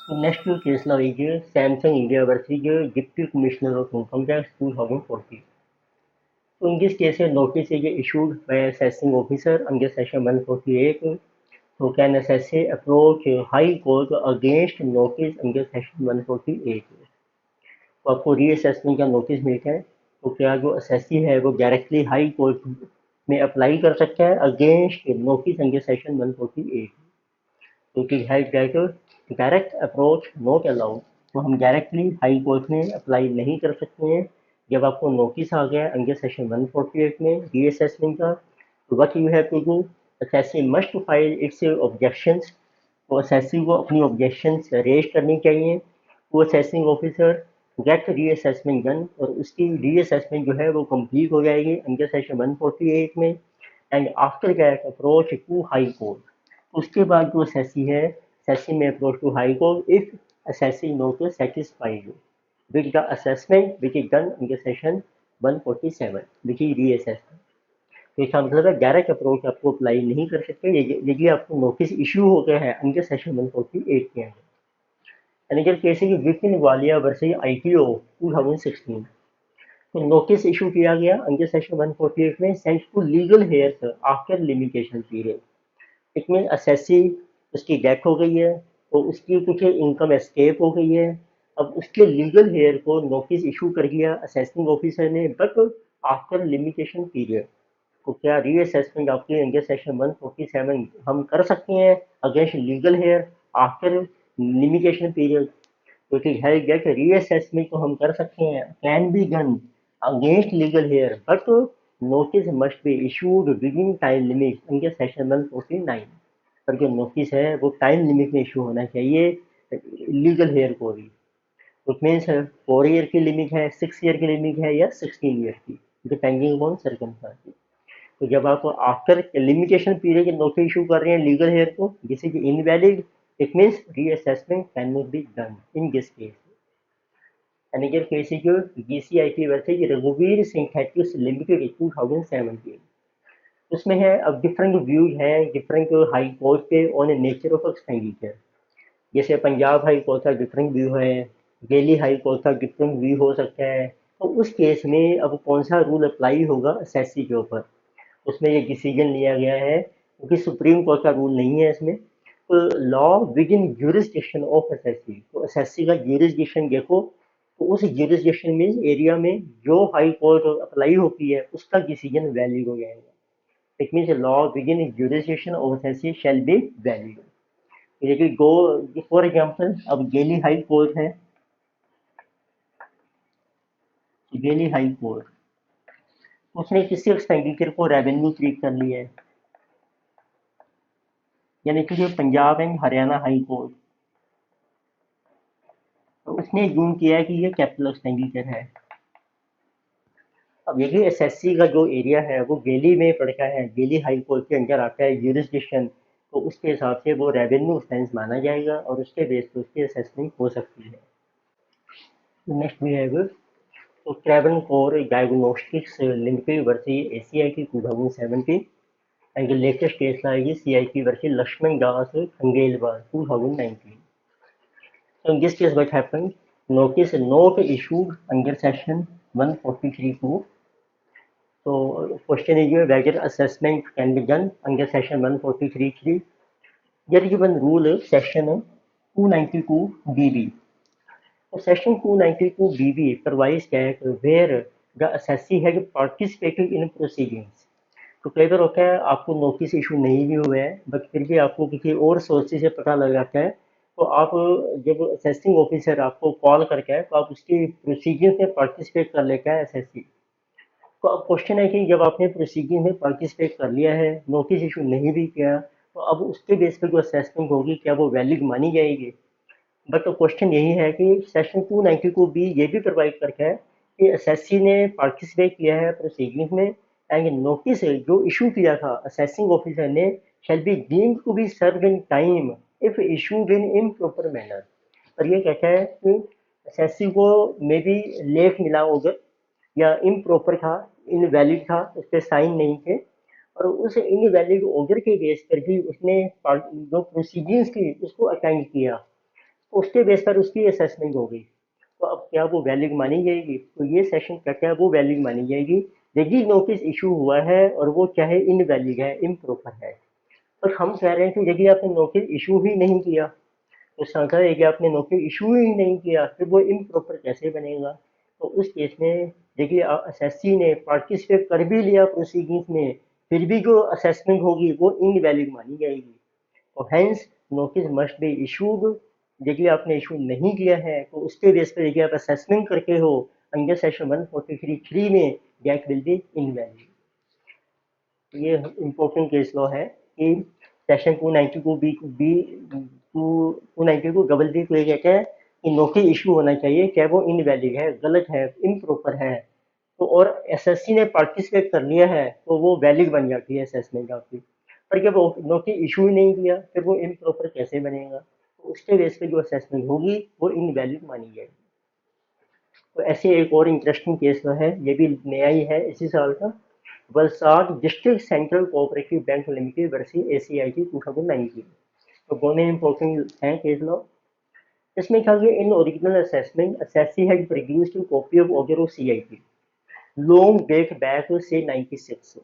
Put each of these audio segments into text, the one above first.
Next case law is Samsung India versus Deputy Commissioner of Income Tax 2014. So in this case, a notice is issued by assessing officer under section 148 who can assess approach High Court against notice under section 148. तो आपको reassessment का notice मिलता है तो क्या जो assessee है वो डायरेक्टली हाई कोर्ट में अप्लाई कर सकता है अगेंस्ट नोटिस अंडर सेक्शन 148 तो it is held that direct approach not allowed तो हम डायरेक्टली हाई कोर्ट में अप्लाई नहीं कर सकते हैं जब आपको नोटिस आ गया अंडर सेक्शन 148 में रीअसेसमेंट का तो what you have to do assessee must file its objections तो असेसी को अपनी ऑब्जेक्शंस रेज करनी चाहिए वो assessing officer get reassessment done और उसकी रीअसेसमेंट जो है वो कंप्लीट हो जाएगी अंडर सेक्शन 148 में and after that approach to high court उसके बाद जो असेसी है असेसी में approach to high court if assessing notice satisfied with the assessment which is done under section 147 which is reassessment तो इसका मतलब है डायरेक्ट अप्रोच आपको अप्लाई नहीं कर सकते यदि आपको नोटिस इशू हो गया है अंडर सेक्शन 148 के अंदर Another case is Vipin Walia versus ITO 2016. तो नोटिस इशू किया गया अंडर सेक्शन 148 में sent to legal heirs after limitation period इसमें असेसी उसकी डेथ हो गई है तो उसकी कुछ इनकम एस्केप हो गई है अब उसके लीगल हेयर को नोटिस इशू कर दिया असेसिंग ऑफिसर ने बट आफ्टर लिमिटेशन पीरियड तो क्या रीअसेसमेंट आपके अंडर सेक्शन 147 हम कर सकते हैं against legal heir after limitation period तो it is held that reassessment तो हम कर सकते हैं can be done against legal heir but notice must be issued within time limit under section 149 पर जो नोटिस है वो टाइम लिमिट में इशू होना चाहिए लीगल हेयर को भी इट मीन्स 4 ईयर की लिमिट है 6 ईयर की लिमिट है या 16 ईयर की डिपेंडिंग अपॉन सर्कमस्टांसेस तो जब आप after limitation period notice issue कर रहे हैं लीगल हेयर को this is invalid it means reassessment can not be done in this case Another case is GCIT versus रघुवीर सिंथेटिक्स लिमिटेड 2017 उसमें है अब डिफरेंट व्यूज हैं डिफरेंट हाई कोर्ट पे ऑन नेचर ऑफ एक्सपेंडिचर जैसे Punjab high court का different view है Delhi high court का डिफरेंट व्यू हो सकता है तो उस केस में अब कौन सा रूल अप्लाई होगा असेसी के ऊपर उसमें ये डिसीजन लिया गया है क्योंकि सुप्रीम कोर्ट का रूल नहीं है इसमें तो law with in jurisdiction of SSC तो एसएससी का ज्यूरिसडिक्शन देखो तो उस ज्यूरिसडिक्शन में एरिया में जो हाई कोर्ट अप्लाई होती है उसका डिसीजन वैलिड हो जाएगा it means law with in jurisdiction of SSC shall be valid यदि गो फॉर एग्जाम्पल अब दिल्ली हाई कोर्ट है दिल्ली हाई कोर्ट उसने किसी एक्सपेंडिचर को रेवेन्यू ट्रीट कर लिया है यानी कि जो Punjab and Haryana high court तो उसने जूम किया है कि ये कैपिटल एक्सपेंडिचर है अब यदि एसएससी का जो एरिया है वो दिल्ली में पड़ता है दिल्ली हाई कोर्ट के अंदर आता है ज्यूरिसडिक्शन तो उसके हिसाब से वो रेवेन्यू ऑफेंस माना जाएगा और उसके बेस पर उसकी असेसमेंट हो सकती है नेक्स्ट वी हैव तो Travancore diagnostics limited versus ACIT 2017 and the latest case law is CIP versus Lakshman Das Khandelwal 2019. So in this case what happened? Notice not issued under section 143(2). So question is whether assessment can be done under section 143(3). There is one rule section 292 BB. So section 292 BB provides that where the assessee has participated in proceedings तो कई बार होता है आपको notice issue नहीं भी हुआ है but फिर भी आपको किसी और सोर्स से पता लग जाता है तो आप जब असेसिंग ऑफिसर आपको कॉल करके है तो आप उसकी प्रोसीजर में पार्टिसिपेट कर लेता है एसएससी तो अब क्वेश्चन है कि जब आपने प्रोसीजर में पार्टिसिपेट कर लिया है नोटिस इशू नहीं भी किया तो अब उसके बेस पर जो असेसमेंट होगी क्या वो वैलिड मानी जाएगी बट क्वेश्चन यही है कि सेक्शन 292 बी ये भी प्रोवाइड करता है कि एसएससी ने पार्टिसिपेट किया है प्रोसीडिंग में एंड नोटिस जो इशू किया था असेसिंग ऑफिसर ने shall be deemed to be served in time if issued in improper manner और ये कहता है कि एसएससी को मे बी लेट मिला होगा या इम्प्रॉपर था इनवैलिड था उस पर साइन नहीं थे और उस इनवैलिड ऑर्डर के बेस पर भी उसने जो प्रोसीडिंग्स थी उसको अटेंड किया उसके बेस पर उसकी असेसमेंट होगी। तो अब क्या वो वैलिड मानी जाएगी? तो ये सेशन क्या क्या वो वैलिड मानी जाएगी? यदि नोटिस इशू हुआ है और वो चाहे इनवैलिड है, इम्प्रॉपर है। और हम कह रहे हैं कि यदि आपने नोटिस इशू ही नहीं किया, तो शंका है कि आपने नोटिस इशू ही नहीं किया, फिर वो इम्प्रॉपर कैसे बनेगा? तो उस केस में देखिए, एसएससी ने पार्टिसिपेट कर भी लिया प्रोसीडिंग्स में, फिर भी जो असेसमेंट होगी वो इनवैलिड मानी जाएगी। और hence notice must be issued. यदि आपने इशू नहीं किया है तो उसके बेस पर यदि आप असेसमेंट करके हो अंडर सेक्शन 143(3) में, दैट विल बी इनवैलिड। ये इम्पोर्टेंट केस लॉ है कि सेक्शन 290 को बी बी टू 290 को डबल बी को ये कहते हैं कि नोटिस इशू होना चाहिए, चाहे वो इनवैलिड है, गलत है, इम्प्रॉपर है। तो और एसएससी ने पार्टिसिपेट कर लिया है तो वो वैलिड बन जाती है असेसमेंट आपकी। पर जब नोटिस इशू ही नहीं किया, फिर वो इम्प्रॉपर कैसे बनेगा? तो उसके बेस पे जो असेसमेंट होगी वो इनवैलिड मानी जाएगी। तो ऐसे एक और इंटरेस्टिंग केस है, ये भी नया ही है इसी साल का। Valsad district central cooperative bank limited versus ACIT 2019। तो दोनों इंपॉर्टेंट हैं केस लॉ। इसमें क्या किया, in original assessment assessee had produced copy of order of CIT long date back से 96।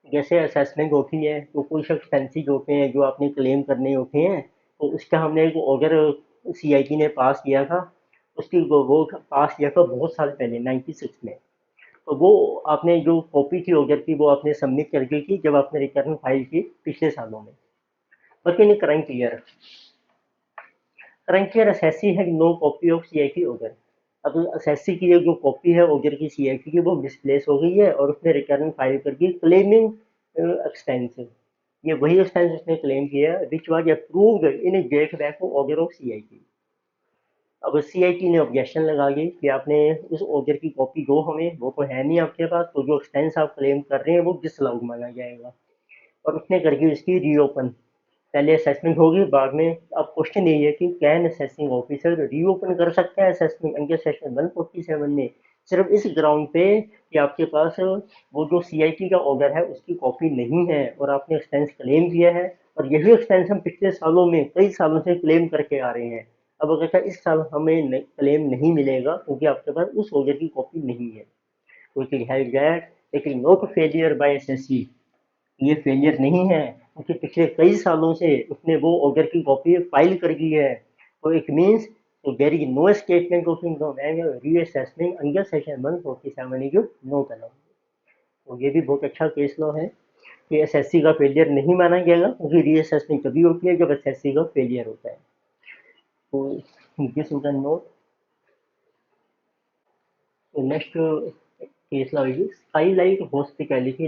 जैसे असेसमेंट होती है तो कुछ एक्सपेंसेस होते हैं जो आपने क्लेम करने होते हैं, तो उसका हमने एक ऑर्डर सीआईटी ने पास किया था। उसकी वो पास किया था बहुत साल पहले 96 में। तो वो आपने जो कॉपी थी ऑर्डर की वो आपने सबमिट कर दी थी जब आपने रिटर्न फाइल की पिछले सालों में। But in current year SSC है no copy of CIT order. अब एसएससी की जो कॉपी है ऑर्डर की सीआईटी की वो मिसप्लेस हो गई है और उसने रिटर्न फाइल कर दी क्लेमिंग एक्सपेंस। ये वही एक्सपेंस उसने क्लेम किया which was approved in date back order of CIT. अब सीआईटी ने ऑब्जेक्शन लगा ली कि आपने उस ऑर्डर की कॉपी दो हमें, वो तो है नहीं आपके पास, तो जो एक्सपेंस आप क्लेम कर रहे हैं वो डिसअलाउड माना जाएगा। और उसने करके इसकी रीओपन, पहले असेसमेंट होगी बाद में। अब क्वेश्चन यही है कि कैन असेसिंग ऑफिसर रीओपन कर सकता है असेसमेंट अंडर सेक्शन 147 में, सिर्फ इस ग्राउंड पे कि आपके पास वो जो सीआईटी का ऑर्डर है उसकी कॉपी नहीं है और आपने एक्सपेंस क्लेम किया है। और यही एक्सपेंस हम पिछले सालों में कई सालों से क्लेम करके आ रहे हैं। अब अगर इस साल हमें क्लेम नहीं मिलेगा क्योंकि आपके पास उस ऑर्डर की कॉपी नहीं है, तो it has that it is not failure by SSC. ये फेलियर नहीं है क्योंकि पिछले कई सालों से उसने वो ऑर्डर की कॉपी फाइल कर दी है। तो इट मीन्स तो there is no statement of income and reassessment under section 147 is not allowed. तो ये भी बहुत अच्छा केस लॉ है कि एसएससी का फेलियर नहीं माना जाएगा क्योंकि रीअसेसमेंट तभी होती है जब एसएससी का फेलियर होता है। तो दिस यू कैन नोट। तो next case law is skylight hospitality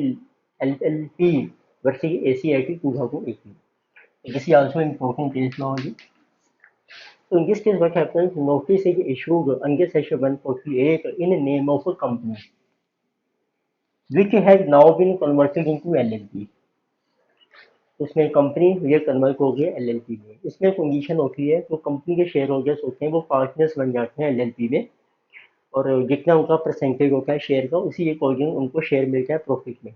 LLP versus ACIT 2018। This is also important case law only. So in this case, what happens? Notice is issued under section 148 in the name of a company, which has now been converted into LLP. उसमें company ये convert हो गया LLP में। इसमें condition होती है तो company के शेयर होल्डर्स होते हैं वो पार्टनर्स बन जाते हैं एलएलपी में, और जितना उनका परसेंटेज होता है शेयर का उसी अकॉर्डिंग उनको शेयर मिलता है प्रॉफिट में।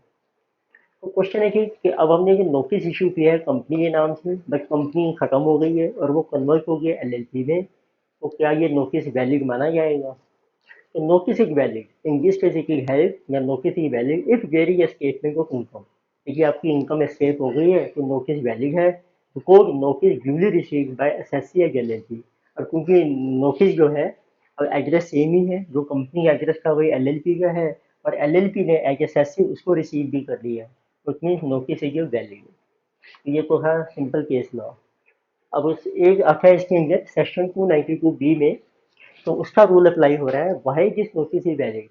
तो क्वेश्चन है कि अब हमने जो नोटिस इशू किया है कंपनी के नाम से, बट कंपनी खत्म हो गई है और वो कन्वर्ट हो गया एलएलपी में, तो क्या ये नोटिस वैलिड माना जाएगा? तो notice is valid in this case it will help, या notice is valid if there is a statement of income. देखिए आपकी इनकम एस्केप हो गई है तो नोटिस वैलिड है, because notice duly received by SSC या एलएलपी। और क्योंकि नोटिस जो है अब एड्रेस सेम ही है, जो कंपनी एड्रेस था वही एलएलपी का है, और एलएलपी ने एज एसएससी उसको रिसीव भी कर लिया, which means notice is valid। ये तो है सिंपल केस लॉ। अब उस एक आता है इसके अंदर सेक्शन 292 बी में, तो उसका रूल अप्लाई हो रहा है why this notice is valid.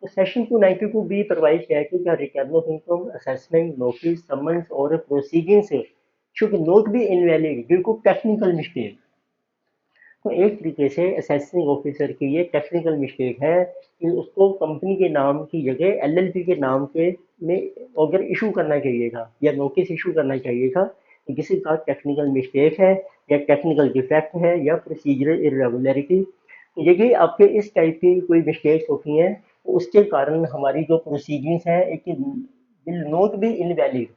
तो सेक्शन 292 बी प्रोवाइड किया है कि return of income assessment notice summons और proceedings should not be invalid due to technical mistake. तो एक तरीके से असेसिंग ऑफिसर की ये टेक्निकल मिस्टेक है कि उसको कंपनी के नाम की जगह एलएलपी के नाम के में अगर इशू करना चाहिए था या नोटिस इशू करना चाहिए था। तो किसी का टेक्निकल मिस्टेक है या टेक्निकल डिफेक्ट है या प्रोसीजरल इरेगुलरिटी, तो यदि आपके इस टाइप की कोई मिस्टेक्स होती हैं तो उसके कारण हमारी जो प्रोसीडिंग्स हैं एक विल नॉट बी इनवैलिड,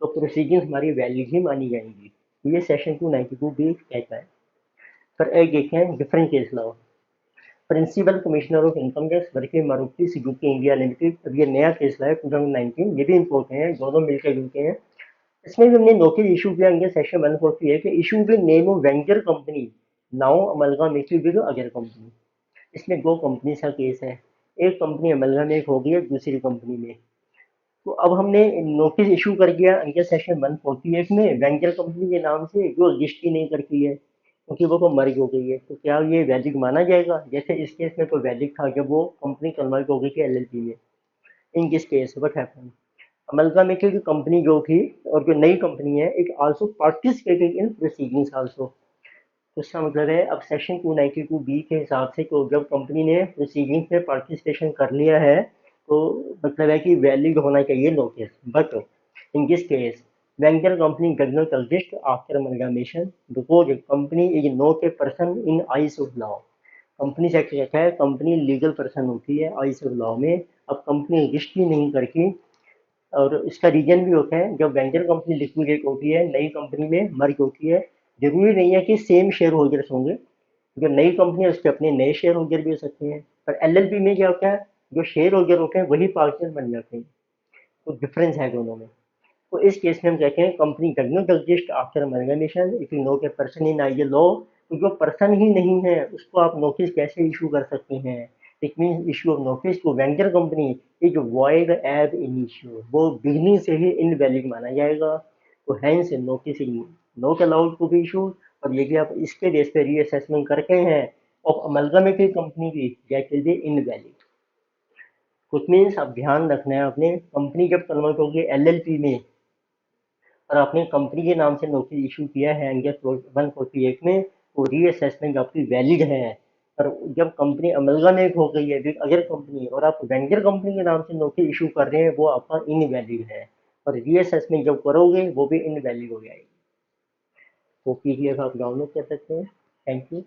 तो प्रोसीडिंग्स हमारी वैलिड ही मानी जाएंगी। तो ये सेक्शन 292 भी कहता है। फिर एक देखें हैं different case law. Principal commissioner of income tax working Maruti Suzuki India limited, अब ये नया केस लाया 2019, ये भी इम्पोर्टेंट है, दोनों मिलकर जुड़ते हैं। इसमें भी हमने नोटिस इशू किया अंडर सेक्शन 148 कि issue with name of venture company now amalgamated with other company. इसमें दो कंपनी का केस है, एक कंपनी अमलगामेट हो गई है दूसरी कंपनी में। तो अब हमने नोटिस इशू कर दिया अंडर सेक्शन 148 में वेंचर कंपनी के नाम से जो रजिस्ट्री नहीं करती है क्योंकि वो मर्ज हो गई है, तो क्या ये वैलिड माना जाएगा? जैसे इस केस में तो वैलिड था जब वो कंपनी कन्वर्ट हो गई थी एलएलपी में। In this case what happened, amalgamated की कंपनी जो थी और जो नई कंपनी है it also participated in proceedings also. तो इसका मतलब है अब सेक्शन 292 बी के हिसाब से तो जब कंपनी ने प्रोसीडिंग्स में पार्टिसिपेशन कर लिया है तो मतलब है कि वैलिड होना चाहिए notice. But in this case venture company does not exist after amalgamation because company is not a person in eyes of law. Company से कहता है कंपनी लीगल पर्सन होती है आइस ऑफ लॉ में। अब कंपनी रजिस्ट्री नहीं करती और इसका रीजन भी होता है जब वेंचर कंपनी लिक्विडेट होती है नई कंपनी में मर्ज होती है, जरूरी नहीं है कि सेम शेयर होल्डर्स होंगे। जो नई कंपनी है उसके अपने नए शेयर होल्डर भी हो सकते हैं, पर एलएलपी में क्या होता है जो शेयर होल्डर होते हैं वही पार्टनर बन जाते हैं। तो डिफरेंस है दोनों में। तो इस केस में हम कहते हैं company does not exist after amalgamation if you know के पर्सन इन आई लॉ। तो जो पर्सन ही नहीं है उसको आप नोटिस कैसे इशू कर सकते हैं? It mean issue of notice to venture company is void ab initio, वो बिगनिंग से ही इनवैलिड माना जाएगा। तो hence notice is not allowed to be issued. और यदि आप इसके बेस पे रीअसेसमेंट करते हैं ऑफ अमलगामेटेड कंपनी की दैट विल बी इनवैलिड। कुछ मीन्स अब ध्यान रखना है आपने, कंपनी जब कन्वर्ट होगी एलएलपी में और आपने कंपनी के नाम से नोटिस इशू किया है अंडर 148 में तो रीअसेसमेंट आपकी वैलिड है। पर जब कंपनी अमलगामेट हो गई है फिर अगर कंपनी और आप वेंचर कंपनी के नाम से नोटिस इशू कर रहे हैं वो आपका इनवैलिड है और रीअसेसमेंट जब करोगे वो भी इनवैलिड हो जाएगी। तो पीडीएफ आप डाउनलोड कर सकते हैं। Thank you.